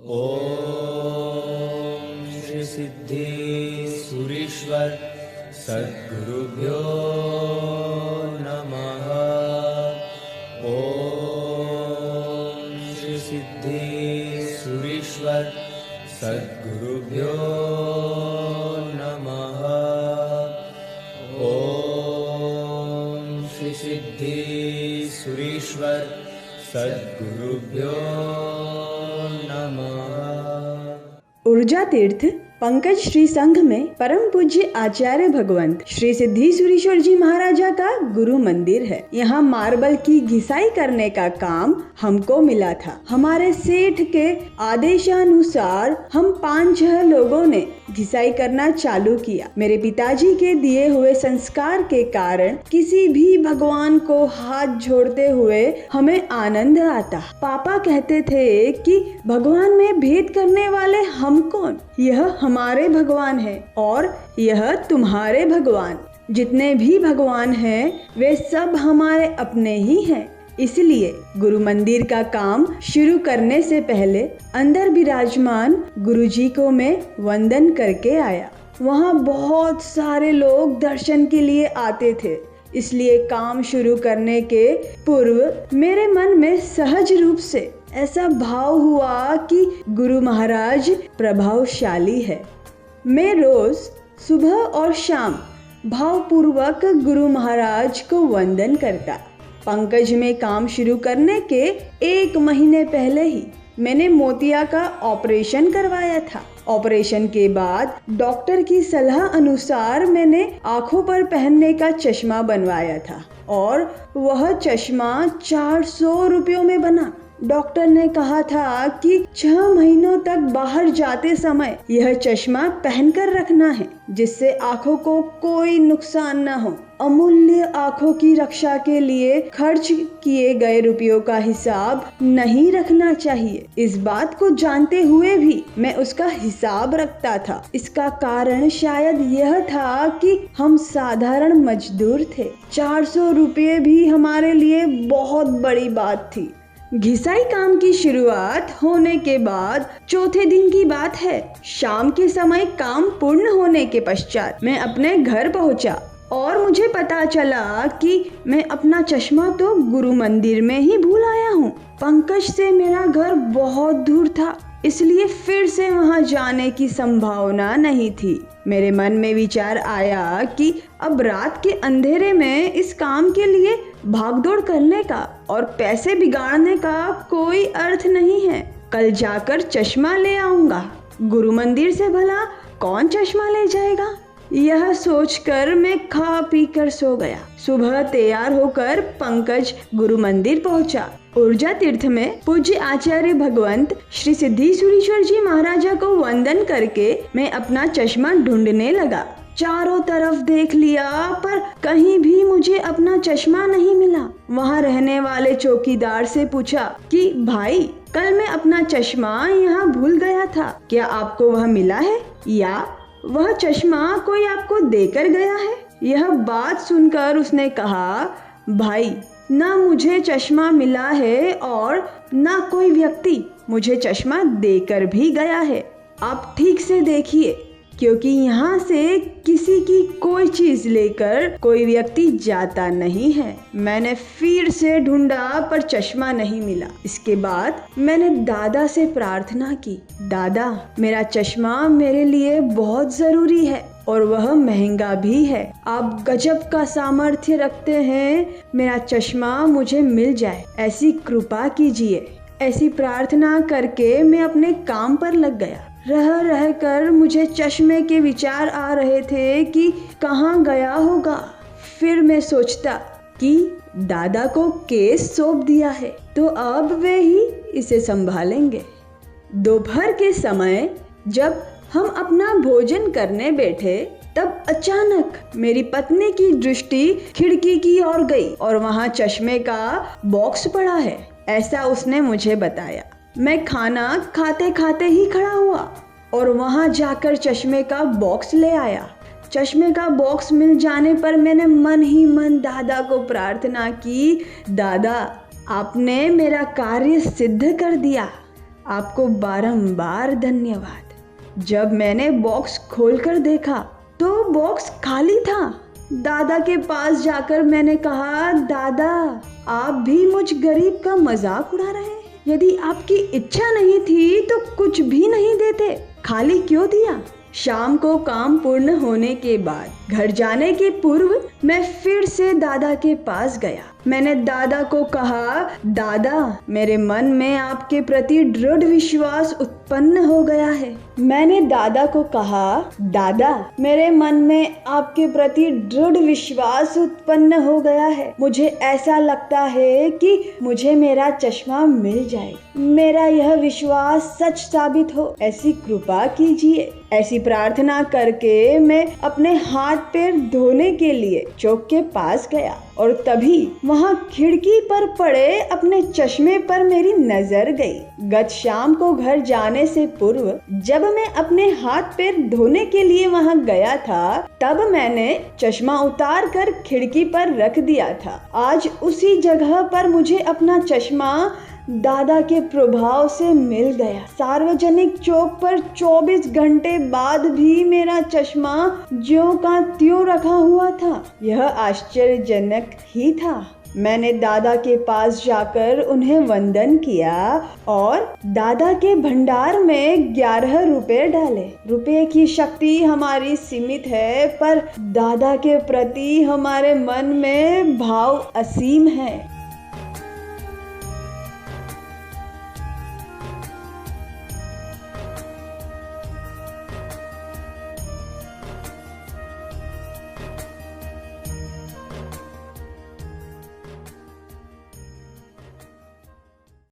ओम श्री सिद्धेश्वरीश्वर सद्गुरुभ्यो नमः। ओम श्री सिद्धेश्वरीश्वर सद्गुरुभ्यो नमः। ओम श्री सिद्धेश्वरीश्वर सद्गुरुभ्यो नमः। ऊर्जा तीर्थ पंकज श्री संघ में परम पूज्य आचार्य भगवंत श्री सिद्धेश्वरीश्वर जी महाराजा का गुरु मंदिर है। यहाँ मार्बल की घिसाई करने का काम हमको मिला था। हमारे सेठ के आदेशानुसार हम 5-6 लोगों ने घिसाई करना चालू किया। मेरे पिताजी के दिए हुए संस्कार के कारण किसी भी भगवान को हाथ जोड़ते हुए हमें आनंद आता। पापा कहते थे कि भगवान में भेद करने वाले हम कौन, यह हमारे भगवान है और यह तुम्हारे भगवान। जितने भी भगवान हैं वे सब हमारे अपने ही हैं। इसलिए गुरु मंदिर का काम शुरू करने से पहले अंदर विराजमान गुरुजी को मैं वंदन करके आया। वहाँ बहुत सारे लोग दर्शन के लिए आते थे, इसलिए काम शुरू करने के पूर्व मेरे मन में सहज रूप से ऐसा भाव हुआ कि गुरु महाराज प्रभावशाली है। मैं रोज सुबह और शाम भावपूर्वक गुरु महाराज को वंदन करता। पंकज में काम शुरू करने के 1 महीने पहले ही मैंने मोतिया का ऑपरेशन करवाया था। ऑपरेशन के बाद डॉक्टर की सलाह अनुसार मैंने आंखों पर पहनने का चश्मा बनवाया था और वह चश्मा 400 रुपयों में बना। डॉक्टर ने कहा था कि 6 महीनों तक बाहर जाते समय यह चश्मा पहनकर रखना है, जिससे आंखों को कोई नुकसान न हो। अमूल्य आंखों की रक्षा के लिए खर्च किए गए रुपयों का हिसाब नहीं रखना चाहिए। इस बात को जानते हुए भी मैं उसका हिसाब रखता था। इसका कारण शायद यह था कि हम साधारण मजदूर थे। 400 रुपये भी हमारे लिए बहुत बड़ी बात थी। घिसाई काम की शुरुआत होने के बाद चौथे दिन की बात है। शाम के समय काम पूर्ण होने के पश्चात मैं अपने घर पहुंचा और मुझे पता चला कि मैं अपना चश्मा तो गुरु मंदिर में ही भूल आया हूँ। पंकज से मेरा घर बहुत दूर था, इसलिए फिर से वहां जाने की संभावना नहीं थी। मेरे मन में विचार आया कि अब रात के अंधेरे में इस काम के लिए भागदौड़ करने का और पैसे बिगाड़ने का कोई अर्थ नहीं है। कल जाकर चश्मा ले आऊंगा। गुरु मंदिर से भला कौन चश्मा ले जाएगा? यह सोचकर मैं खा पी कर सो गया। सुबह तैयार होकर पंकज गुरु मंदिर पहुंचा। ऊर्जा तीर्थ में पूज्य आचार्य भगवंत श्री सिद्धेश्वरीश्वर जी महाराजा को वंदन करके मैं अपना चश्मा ढूंढने लगा। चारों तरफ देख लिया पर कहीं भी मुझे अपना चश्मा नहीं मिला। वहाँ रहने वाले चौकीदार से पूछा कि भाई, कल मैं अपना चश्मा यहाँ भूल गया था, क्या आपको वह मिला है या वह चश्मा कोई आपको देकर गया है? यह बात सुनकर उसने कहा, भाई, ना मुझे चश्मा मिला है और ना कोई व्यक्ति मुझे चश्मा देकर भी गया है। आप ठीक से देखिए, क्योंकि यहाँ से किसी की कोई चीज लेकर कोई व्यक्ति जाता नहीं है। मैंने फिर से ढूंढा पर चश्मा नहीं मिला। इसके बाद मैंने दादा से प्रार्थना की, दादा, मेरा चश्मा मेरे लिए बहुत जरूरी है और वह महंगा भी है। आप गजब का सामर्थ्य रखते हैं, मेरा चश्मा मुझे मिल जाए, ऐसी कृपा कीजिए। ऐसी प्रार्थना करके मैं अपने काम पर लग गया। रह कर मुझे चश्मे के विचार आ रहे थे कि कहाँ गया होगा। फिर मैं सोचता कि दादा को केस सौंप दिया है तो अब वे ही इसे संभालेंगे। दोपहर के समय जब हम अपना भोजन करने बैठे तब अचानक मेरी पत्नी की दृष्टि खिड़की की ओर गई और वहाँ चश्मे का बॉक्स पड़ा है, ऐसा उसने मुझे बताया। मैं खाना खाते खाते ही खड़ा हुआ और वहां जाकर चश्मे का बॉक्स ले आया। चश्मे का बॉक्स मिल जाने पर मैंने मन ही मन दादा को प्रार्थना की, दादा, आपने मेरा कार्य सिद्ध कर दिया। आपको बारंबार धन्यवाद। जब मैंने बॉक्स खोलकर देखा तो बॉक्स खाली था। दादा के पास जाकर मैंने कहा, दादा आप भी मुझ गरीब का मजाक उड़ा रहे हैं। यदि आपकी इच्छा नहीं थी तो कुछ भी नहीं देते, खाली क्यों दिया? शाम को काम पूर्ण होने के बाद घर जाने के पूर्व मैं फिर से दादा के पास गया। मैंने दादा को कहा, दादा मेरे मन में आपके प्रति दृढ़ विश्वास उत्पन्न हो गया है। मैंने दादा को कहा, दादा मेरे मन में आपके प्रति दृढ़ विश्वास उत्पन्न हो गया है। मुझे ऐसा लगता है कि मुझे मेरा चश्मा मिल जाए। मेरा यह विश्वास सच साबित हो, ऐसी कृपा कीजिए। ऐसी प्रार्थना करके मैं अपने हाथ पैर धोने के लिए चौक के पास गया और तभी वहाँ खिड़की पर पड़े अपने चश्मे पर मेरी नजर गई। गत शाम को घर जाने से पूर्व जब मैं अपने हाथ पैर धोने के लिए वहाँ गया था, तब मैंने चश्मा उतार कर खिड़की पर रख दिया था। आज उसी जगह पर मुझे अपना चश्मा दादा के प्रभाव से मिल गया। सार्वजनिक चौक पर 24 घंटे बाद भी मेरा चश्मा ज्यों का त्यों रखा हुआ था। यह आश्चर्यजनक ही था। मैंने दादा के पास जाकर उन्हें वंदन किया और दादा के भंडार में 11 रुपए डाले। रुपए की शक्ति हमारी सीमित है, पर दादा के प्रति हमारे मन में भाव असीम है।